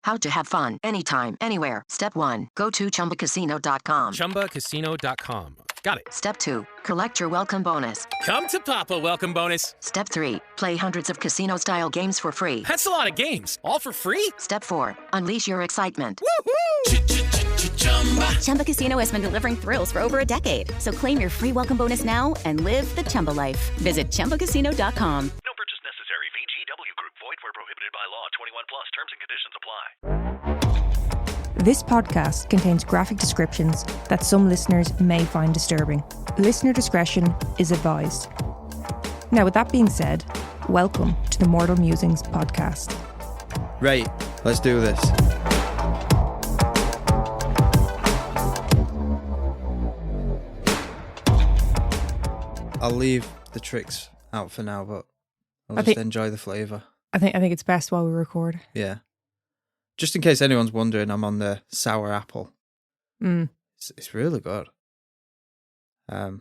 How to have fun anytime, anywhere. Step 1. Go to ChumbaCasino.com. ChumbaCasino.com. Got it. Step 2. Collect your welcome bonus. Come to Papa welcome bonus. Step 3. Play hundreds of casino-style games for free. That's a lot of games. All for free? Step 4. Unleash your excitement. Woohoo! Chumba Casino has been delivering thrills for over a decade. So claim your free welcome bonus now and live the Chumba life. Visit ChumbaCasino.com. No purchase necessary. VGW Group. Void where prohibited by law. 21 plus. Terms and conditions apply. This podcast contains graphic descriptions that some listeners may find disturbing. Listener discretion is advised. Now, with that being said, welcome to the Mortal Musings podcast. Right, let's do this. I'll leave the tricks out for now, but I'll just enjoy the flavour. I think it's best while we record. Yeah. Just in case anyone's wondering, I'm on the sour apple. It's really good. Don't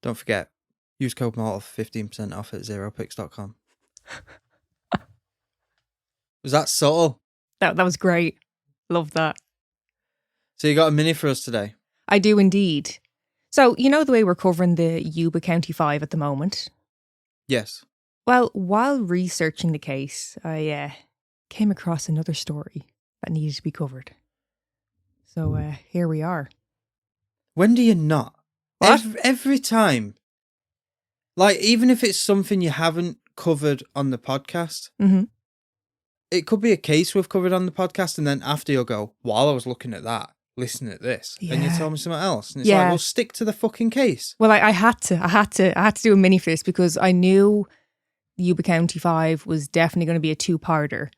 forget, use code MORTAL for 15% off at zeropix.com. Was that subtle? That was great. Love that. So you got a mini for us today? I do indeed. So, you know the way we're covering the Yuba County 5 at the moment? Yes. Well, while researching the case, I came across another story that needed to be covered. So here we are. When do you not? What? Every time. Like, even if it's something you haven't covered on the podcast, it could be a case we've covered on the podcast, and then after you'll go, while I was looking at that, listen at this, and you tell me something else. And it's like, well, stick to the fucking case. Well, I had to do a mini for this because I knew the Yuba County 5 was definitely going to be a two-parter.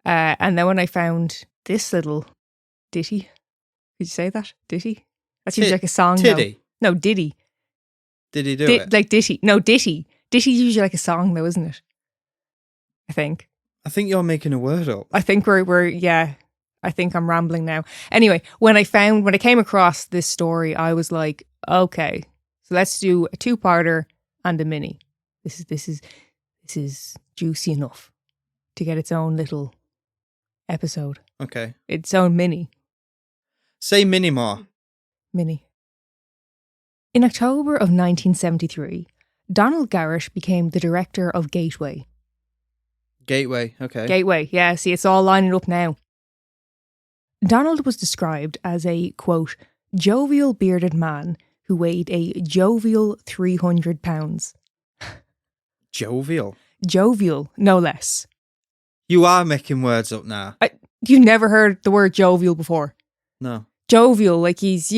And then when I found this little ditty, did you say that? Ditty? That seems like a song. Tiddy? No, ditty. Did he do it? Like ditty. No, ditty. Ditty's usually like a song though, isn't it? I think you're making a word up. I think I think I'm rambling now. Anyway, when I came across this story, I was like, okay, so let's do a two-parter and a mini. This is juicy enough to get its own little episode. Okay. Its own mini. Say mini more. Mini. In October of 1973, Donald Garrett became the director of Gateway. Gateway, okay. Gateway, yeah, see, it's all lining up now. Donald was described as a, quote, jovial bearded man who weighed a jovial 300 pounds. Jovial? Jovial, no less. You are making words up now. You've never heard the word jovial before? No. Jovial, like he's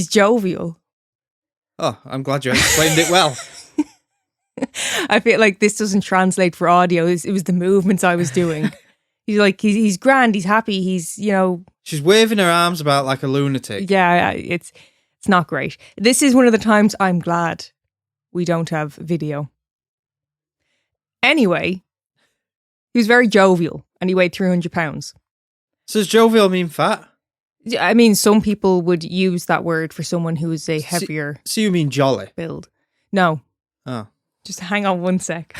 jovial. Oh, I'm glad you explained it well. I feel like this doesn't translate for audio. It was the movements I was doing. He's grand, he's happy, She's waving her arms about like a lunatic. Yeah, it's not great. This is one of the times I'm glad we don't have video. Anyway, he was very jovial and he weighed 300 pounds. So does jovial mean fat? I mean, some people would use that word for someone who is a heavier So you mean jolly? build. No. Oh. Just hang on one sec.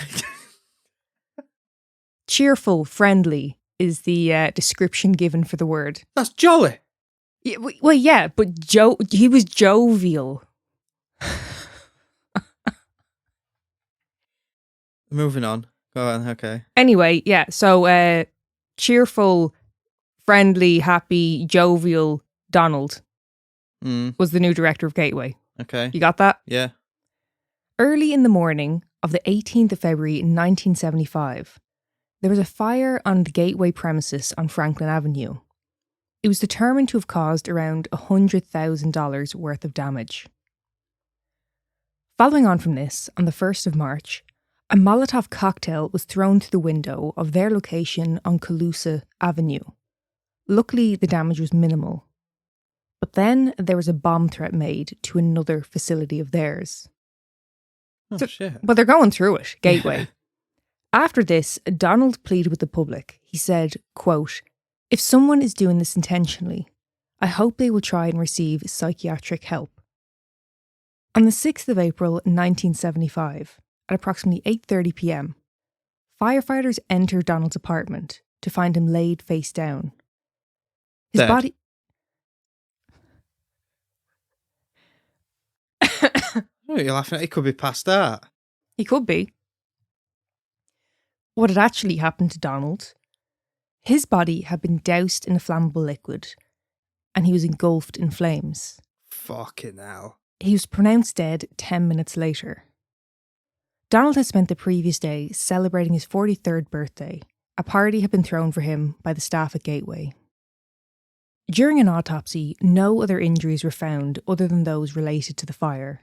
Cheerful, friendly is the description given for the word. That's jolly. Yeah, well, yeah, but he was jovial. Moving on. Go on, okay. Anyway, yeah, so cheerful, friendly, happy, jovial Donald was the new director of Gateway. Okay. You got that? Yeah. Early in the morning of the 18th of February 1975, there was a fire on the Gateway premises on Franklin Avenue. It was determined to have caused around $100,000 worth of damage. Following on from this, on the 1st of March, a Molotov cocktail was thrown through the window of their location on Calusa Avenue. Luckily, the damage was minimal. But then there was a bomb threat made to another facility of theirs. Oh, shit. But they're going through it, Gateway. Yeah. After this, Donald pleaded with the public. He said, quote, if someone is doing this intentionally, I hope they will try and receive psychiatric help. On the 6th of April 1975, at approximately 8:30 p.m, firefighters entered Donald's apartment to find him laid face down. His Dead. body... Oh, you're laughing at it. It could be past that. He could be. What had actually happened to Donald? His body had been doused in a flammable liquid, and he was engulfed in flames. Fucking hell. He was pronounced dead 10 minutes later. Donald had spent the previous day celebrating his 43rd birthday. A party had been thrown for him by the staff at Gateway. During an autopsy, no other injuries were found other than those related to the fire.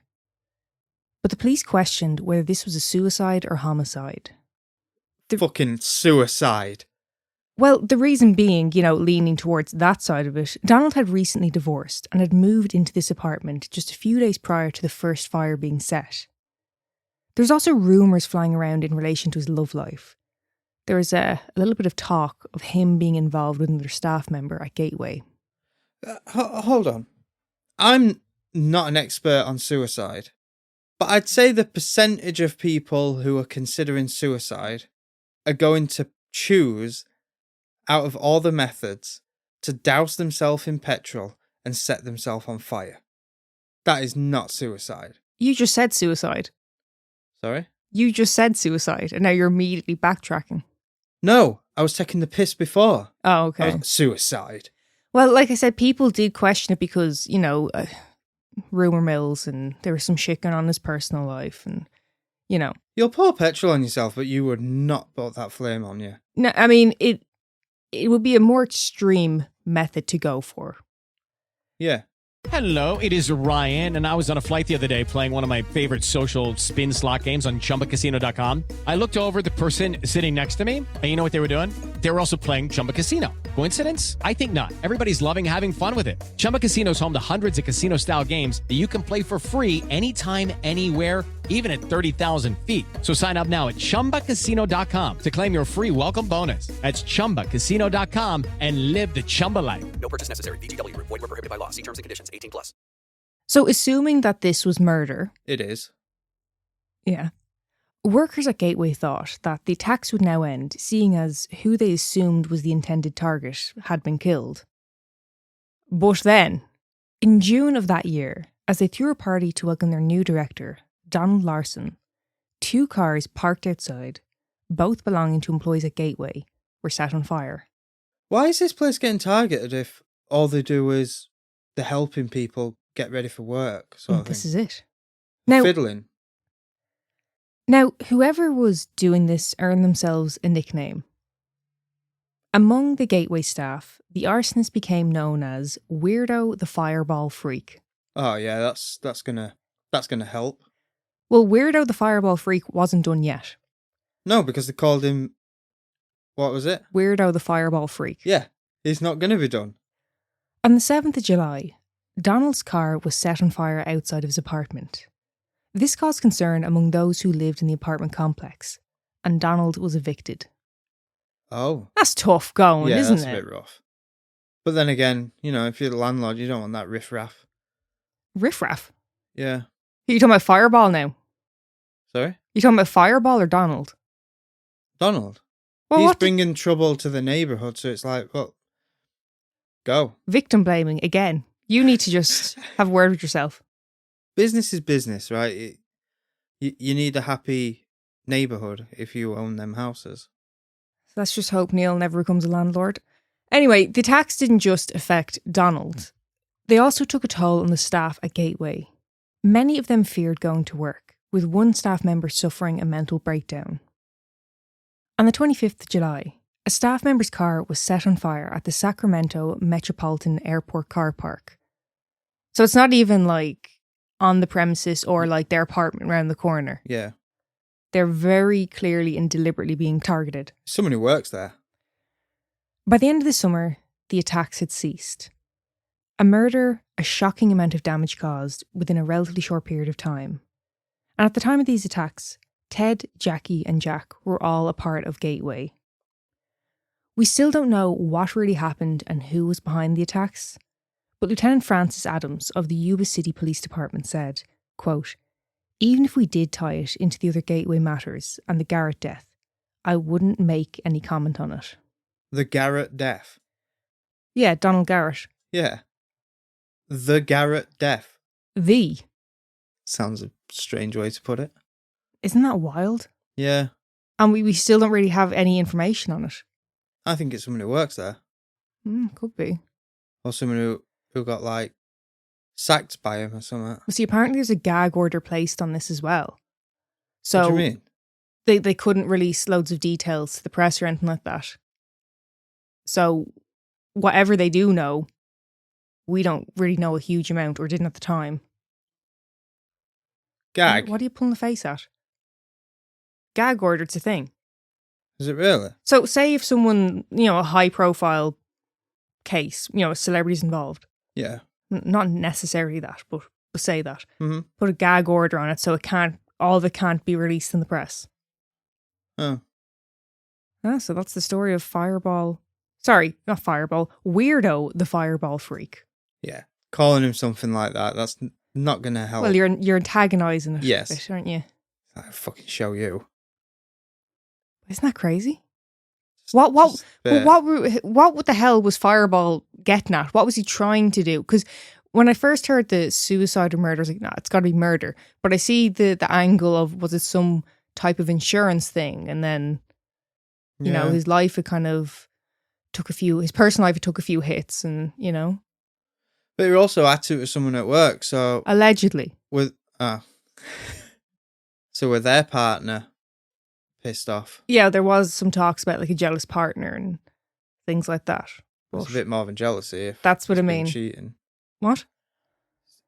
But the police questioned whether this was a suicide or homicide. Fucking suicide. Well, the reason being, leaning towards that side of it, Donald had recently divorced and had moved into this apartment just a few days prior to the first fire being set. There's also rumours flying around in relation to his love life. There was a little bit of talk of him being involved with another staff member at Gateway. Hold on. I'm not an expert on suicide, but I'd say the percentage of people who are considering suicide are going to choose, out of all the methods, to douse themselves in petrol and set themselves on fire. That is not suicide. You just said suicide. Sorry? You just said suicide, and now you're immediately backtracking. No, I was taking the piss before. Oh, okay. Suicide. Well, like I said, people did question it because, rumour mills, and there was some shit going on in his personal life, and, You'll pour petrol on yourself, but you would not put that flame on you. No, I mean, it would be a more extreme method to go for. Yeah. Hello, it is Ryan, and I was on a flight the other day playing one of my favorite social spin slot games on ChumbaCasino.com. I looked over at the person sitting next to me, and you know what they were doing? They were also playing Chumba Casino. Coincidence? I think not. Everybody's loving having fun with it. Chumba Casino is home to hundreds of casino-style games that you can play for free anytime, anywhere, even at 30,000 feet. So sign up now at ChumbaCasino.com to claim your free welcome bonus. That's ChumbaCasino.com and live the Chumba life. No purchase necessary. VGW Group. Void where prohibited by law. See terms and conditions. 18+. So assuming that this was murder... It is. Yeah. Workers at Gateway thought that the attacks would now end, seeing as who they assumed was the intended target had been killed. But then, in June of that year, as they threw a party to welcome their new director, Donald Larson, 2 cars parked outside, both belonging to employees at Gateway, were set on fire. Why is this place getting targeted if all they do is they're helping people get ready for work? Sort of This thing? is it. Now, Fiddling. Now, whoever was doing this earned themselves a nickname. Among the Gateway staff, the arsonist became known as Weirdo the Fireball Freak. Oh yeah, that's gonna help. Well, Weirdo the Fireball Freak wasn't done yet. No, because they called him. What was it? Weirdo the Fireball Freak. Yeah, he's not gonna be done. On the 7th of July, Donald's car was set on fire outside of his apartment. This caused concern among those who lived in the apartment complex, and Donald was evicted. Oh, That's tough going, yeah, isn't that's it? a bit rough. But then again, if you're the landlord, you don't want that riffraff. Riffraff? Yeah. Are you talking about Fireball now? Sorry? You talking about Fireball or Donald? Donald. Well, He's what bringing trouble to the neighbourhood, so it's like, well, go. Victim blaming again. You need to just have a word with yourself. Business is business, right? You need a happy neighbourhood if you own them houses. Let's just hope Neil never becomes a landlord. Anyway, the attacks didn't just affect Donald. They also took a toll on the staff at Gateway. Many of them feared going to work, with one staff member suffering a mental breakdown. On the 25th of July, a staff member's car was set on fire at the Sacramento Metropolitan Airport car park. So it's not even like on the premises or like their apartment around the corner. Yeah. They're very clearly and deliberately being targeted. Someone who works there. By the end of the summer, the attacks had ceased. A murder, a shocking amount of damage caused within a relatively short period of time. And at the time of these attacks, Ted, Jackie and Jack were all a part of Gateway. We still don't know what really happened and who was behind the attacks, but Lieutenant Francis Adams of the Yuba City Police Department said, quote, "Even if we did tie it into the other Gateway matters and the Garrett death, I wouldn't make any comment on it." The Garrett Death. Yeah, Donald Garrett. Yeah. The Garrett Death. The. Sounds a strange way to put it. Isn't that wild? Yeah. And we still don't really have any information on it. I think it's someone who works there. Could be. Or someone who got, like, sacked by him or something. Well, see, apparently there's a gag order placed on this as well. So What do you mean? They couldn't release loads of details to the press or anything like that. So whatever they do know, we don't really know a huge amount, or didn't at the time. Gag? What are you pulling the face at? Gag order, it's a thing. Is it really? So say if someone, a high profile case, celebrities involved. Yeah. Not necessarily that, but say that. Mm-hmm. Put a gag order on it so all of it can't be released in the press. Oh. So that's the story of Fireball. Sorry, not Fireball. Weirdo, the Fireball freak. Yeah. Calling him something like that, that's not going to help. Well, you're antagonising it, Yes. a bit, aren't you? I'll fucking show you. Isn't that crazy? What the hell was Fireball getting at? What was he trying to do? Because when I first heard the suicide or murder, I was like, nah, it's got to be murder. But I see the angle of, was it some type of insurance thing? And then, his life had kind of his personal life took a few hits and, But he also had to someone at work, so... Allegedly. So with their partner pissed off. Yeah, there was some talks about like a jealous partner and things like that. It's a bit more than jealousy. If that's what I it's mean. Cheating. What?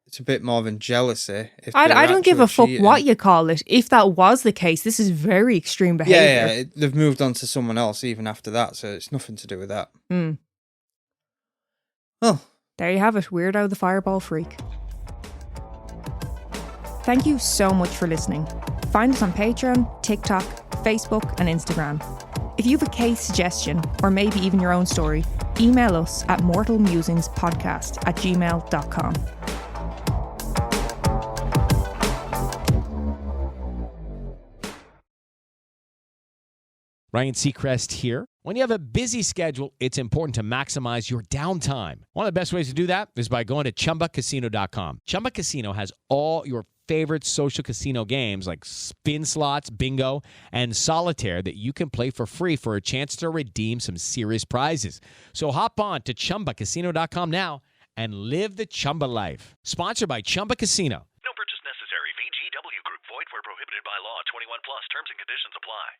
It's a bit more than jealousy. If I don't give a fuck cheating. what you call it. If that was the case, this is very extreme behaviour. Yeah, they've moved on to someone else even after that, so it's nothing to do with that. Oh. There you have it, Weirdo the Fireball Freak. Thank you so much for listening. Find us on Patreon, TikTok, Facebook and Instagram. If you have a case suggestion, or maybe even your own story, email us at mortalmusingspodcast@gmail.com. Ryan Seacrest here. When you have a busy schedule, it's important to maximize your downtime. One of the best ways to do that is by going to ChumbaCasino.com. Chumba Casino has all your favorite social casino games like spin slots, bingo, and solitaire that you can play for free for a chance to redeem some serious prizes. So hop on to ChumbaCasino.com now and live the Chumba life. Sponsored by Chumba Casino. No purchase necessary. VGW Group. Void where prohibited by law. 21 plus. Terms and conditions apply.